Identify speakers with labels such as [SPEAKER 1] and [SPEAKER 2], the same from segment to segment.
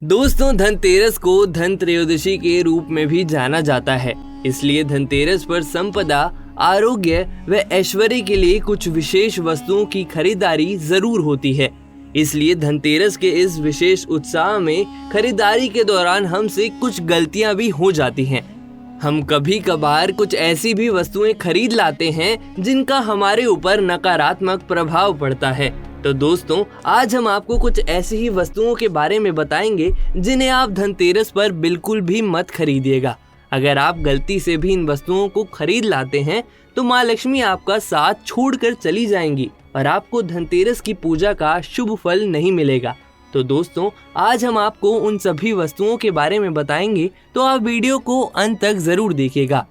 [SPEAKER 1] दोस्तों, धनतेरस को धन त्रयोदशी के रूप में भी जाना जाता है। इसलिए धनतेरस पर संपदा, आरोग्य व ऐश्वर्य के लिए कुछ विशेष वस्तुओं की खरीदारी जरूर होती है। इसलिए धनतेरस के इस विशेष उत्साह में खरीदारी के दौरान हमसे कुछ गलतियां भी हो जाती हैं। हम कभी कभार कुछ ऐसी भी वस्तुएं खरीद लाते हैं जिनका हमारे ऊपर नकारात्मक प्रभाव पड़ता है। तो दोस्तों, आज हम आपको कुछ ऐसी ही वस्तुओं के बारे में बताएंगे जिन्हें आप धनतेरस पर बिल्कुल भी मत खरीदिएगा। अगर आप गलती से भी इन वस्तुओं को खरीद लाते हैं तो माँ लक्ष्मी आपका साथ छोड़कर चली जाएंगी और आपको धनतेरस की पूजा का शुभ फल नहीं मिलेगा। तो दोस्तों, आज हम आपको उन सभी वस्तुओं के बारे में बताएंगे, तो आप वीडियो को अंत तक जरूर देखिएगा।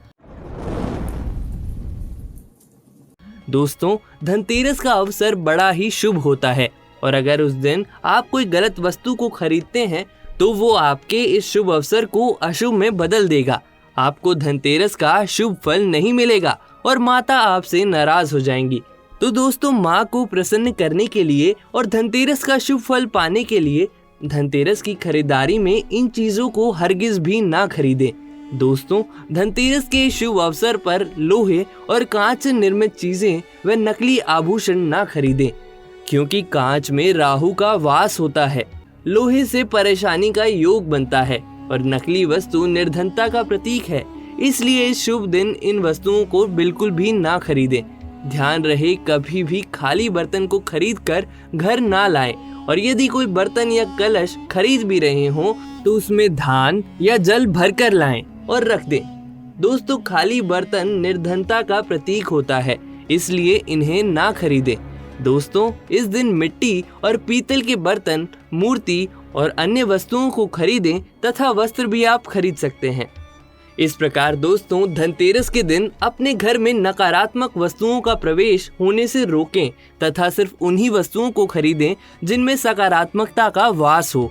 [SPEAKER 1] दोस्तों, धनतेरस का अवसर बड़ा ही शुभ होता है और अगर उस दिन आप कोई गलत वस्तु को खरीदते हैं तो वो आपके इस शुभ अवसर को अशुभ में बदल देगा। आपको धनतेरस का शुभ फल नहीं मिलेगा और माता आपसे नाराज हो जाएंगी। तो दोस्तों, माँ को प्रसन्न करने के लिए और धनतेरस का शुभ फल पाने के लिए धनतेरस की खरीदारी में इन चीजों को हरगिज भी ना खरीदें। दोस्तों, धनतेरस के शुभ अवसर पर लोहे और कांच से निर्मित चीजें व नकली आभूषण ना खरीदें, क्योंकि कांच में राहु का वास होता है, लोहे से परेशानी का योग बनता है और नकली वस्तु निर्धनता का प्रतीक है। इसलिए इस शुभ दिन इन वस्तुओं को बिल्कुल भी ना खरीदें। ध्यान रहे, कभी भी खाली बर्तन को खरीद कर घर ना लाएं और यदि कोई बर्तन या कलश खरीद भी रहे हों तो उसमें धान या जल भरकर लाएं और रख दें। दोस्तों, खाली बर्तन निर्धनता का प्रतीक होता है, इसलिए इन्हें ना खरीदें। दोस्तों, इस दिन मिट्टी और पीतल के बर्तन, मूर्ति और अन्य वस्तुओं को खरीदें तथा वस्त्र भी आप खरीद सकते हैं। इस प्रकार दोस्तों, धनतेरस के दिन अपने घर में नकारात्मक वस्तुओं का प्रवेश होने से रोकें तथा सिर्फ उन्हीं वस्तुओं को खरीदें जिनमें सकारात्मकता का वास हो।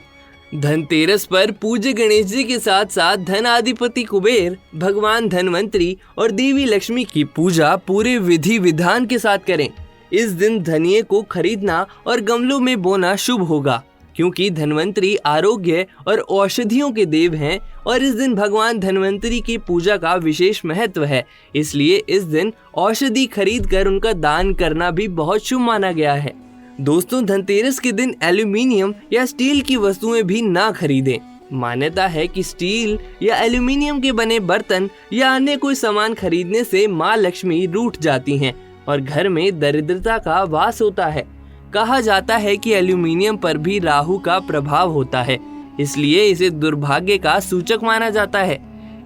[SPEAKER 1] धनतेरस पर पूज्य गणेश जी के साथ साथ धनाधिपति कुबेर, भगवान धनवंतरी और देवी लक्ष्मी की पूजा पूरे विधि विधान के साथ करें। इस दिन धनिये को खरीदना और गमलों में बोना शुभ होगा, क्योंकि धनवंतरी आरोग्य और औषधियों के देव हैं और इस दिन भगवान धनवंतरी की पूजा का विशेष महत्व है। इसलिए इस दिन औषधि खरीद कर उनका दान करना भी बहुत शुभ माना गया है। दोस्तों, धनतेरस के दिन एल्यूमिनियम या स्टील की वस्तुएं भी ना खरीदें। मान्यता है कि स्टील या एल्यूमिनियम के बने बर्तन या अन्य कोई सामान खरीदने से माँ लक्ष्मी रूठ जाती हैं और घर में दरिद्रता का वास होता है। कहा जाता है कि एल्यूमिनियम पर भी राहु का प्रभाव होता है, इसलिए इसे दुर्भाग्य का सूचक माना जाता है।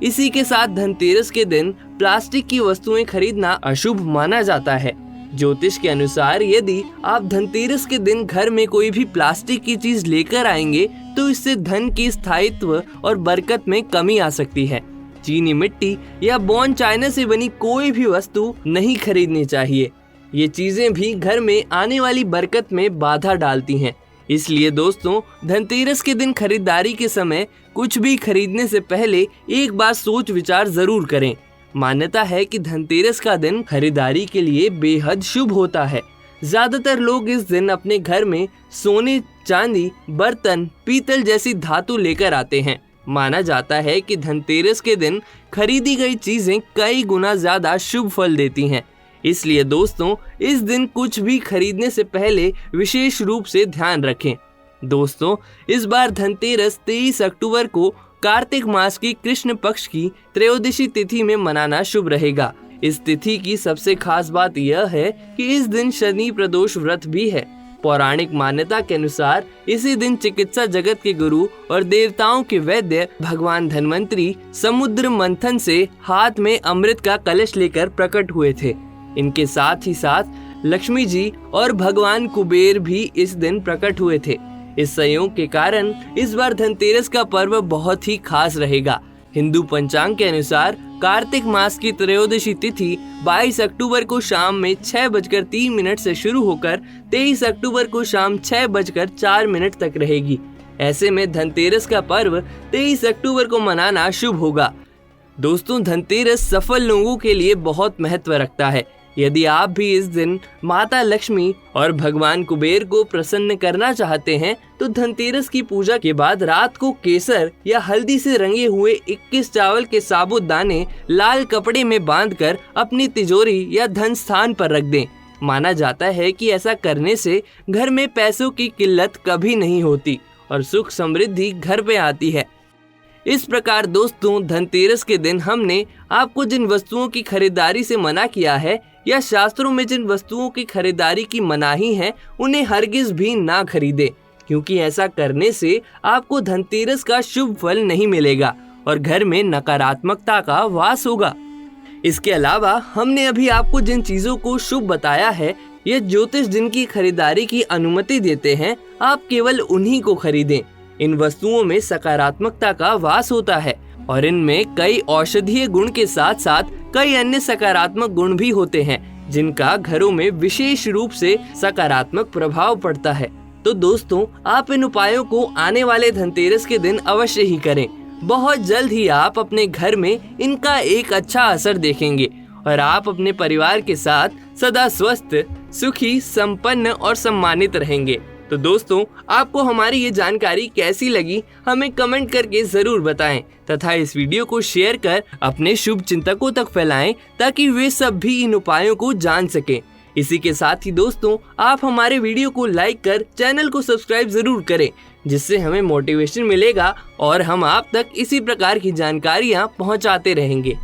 [SPEAKER 1] इसी के साथ धनतेरस के दिन प्लास्टिक की वस्तुएं खरीदना अशुभ माना जाता है। ज्योतिष के अनुसार यदि आप धनतेरस के दिन घर में कोई भी प्लास्टिक की चीज लेकर आएंगे तो इससे धन की स्थायित्व और बरकत में कमी आ सकती है। चीनी मिट्टी या बॉन चाइना से बनी कोई भी वस्तु नहीं खरीदनी चाहिए। ये चीजें भी घर में आने वाली बरकत में बाधा डालती हैं। इसलिए दोस्तों, धनतेरस के दिन खरीदारी के समय कुछ भी खरीदने से पहले एक बार सोच विचार जरूर करें। मान्यता है कि धनतेरस का दिन खरीदारी के लिए बेहद शुभ होता है। ज्यादातर लोग इस दिन अपने घर में सोने, चांदी, बर्तन, पीतल जैसी धातु लेकर आते हैं। माना जाता है कि धनतेरस के दिन खरीदी गई चीजें कई गुना ज्यादा शुभ फल देती हैं। इसलिए दोस्तों, इस दिन कुछ भी खरीदने से पहले विशेष रूप से ध्यान रखें। दोस्तों, इस बार धनतेरस 23 अक्टूबर को कार्तिक मास की कृष्ण पक्ष की त्रयोदशी तिथि में मनाना शुभ रहेगा। इस तिथि की सबसे खास बात यह है कि इस दिन शनि प्रदोष व्रत भी है। पौराणिक मान्यता के अनुसार इसी दिन चिकित्सा जगत के गुरु और देवताओं के वैद्य भगवान धनवंतरी समुद्र मंथन से हाथ में अमृत का कलश लेकर प्रकट हुए थे। इनके साथ ही साथ लक्ष्मी जी और भगवान कुबेर भी इस दिन प्रकट हुए थे। इस संयोग के कारण इस बार धनतेरस का पर्व बहुत ही खास रहेगा। हिंदू पंचांग के अनुसार कार्तिक मास की त्रयोदशी तिथि 22 अक्टूबर को शाम में 6:03 से शुरू होकर 23 अक्टूबर को शाम 6:04 तक रहेगी। ऐसे में धनतेरस का पर्व 23 अक्टूबर को मनाना शुभ होगा। दोस्तों, धनतेरस सफल लोगों के लिए बहुत महत्व रखता है। यदि आप भी इस दिन माता लक्ष्मी और भगवान कुबेर को प्रसन्न करना चाहते हैं तो धनतेरस की पूजा के बाद रात को केसर या हल्दी से रंगे हुए 21 चावल के साबुत दाने लाल कपड़े में बांधकर अपनी तिजोरी या धन स्थान पर रख दें। माना जाता है कि ऐसा करने से घर में पैसों की किल्लत कभी नहीं होती और सुख समृद्धि घर पे आती है। इस प्रकार दोस्तों, धनतेरस के दिन हमने आपको जिन वस्तुओं की खरीदारी से मना किया है या शास्त्रों में जिन वस्तुओं की खरीदारी की मनाही है उन्हें हरगिज भी ना खरीदे, क्योंकि ऐसा करने से आपको धनतेरस का शुभ फल नहीं मिलेगा और घर में नकारात्मकता का वास होगा। इसके अलावा हमने अभी आपको जिन चीजों को शुभ बताया है, ये ज्योतिष जिनकी खरीदारी की अनुमति देते हैं, आप केवल उन्हीं को खरीदें। इन वस्तुओं में सकारात्मकता का वास होता है और इनमें कई औषधीय गुण के साथ साथ कई अन्य सकारात्मक गुण भी होते हैं जिनका घरों में विशेष रूप से सकारात्मक प्रभाव पड़ता है। तो दोस्तों, आप इन उपायों को आने वाले धनतेरस के दिन अवश्य ही करें। बहुत जल्द ही आप अपने घर में इनका एक अच्छा असर देखेंगे और आप अपने परिवार के साथ सदा स्वस्थ, सुखी, संपन्न और सम्मानित रहेंगे। तो दोस्तों, आपको हमारी ये जानकारी कैसी लगी हमें कमेंट करके जरूर बताएं तथा इस वीडियो को शेयर कर अपने शुभ चिंतकों तक फैलाएं ताकि वे सब भी इन उपायों को जान सकें। इसी के साथ ही दोस्तों, आप हमारे वीडियो को लाइक कर चैनल को सब्सक्राइब जरूर करें, जिससे हमें मोटिवेशन मिलेगा और हम आप तक इसी प्रकार की जानकारियाँ पहुँचाते रहेंगे।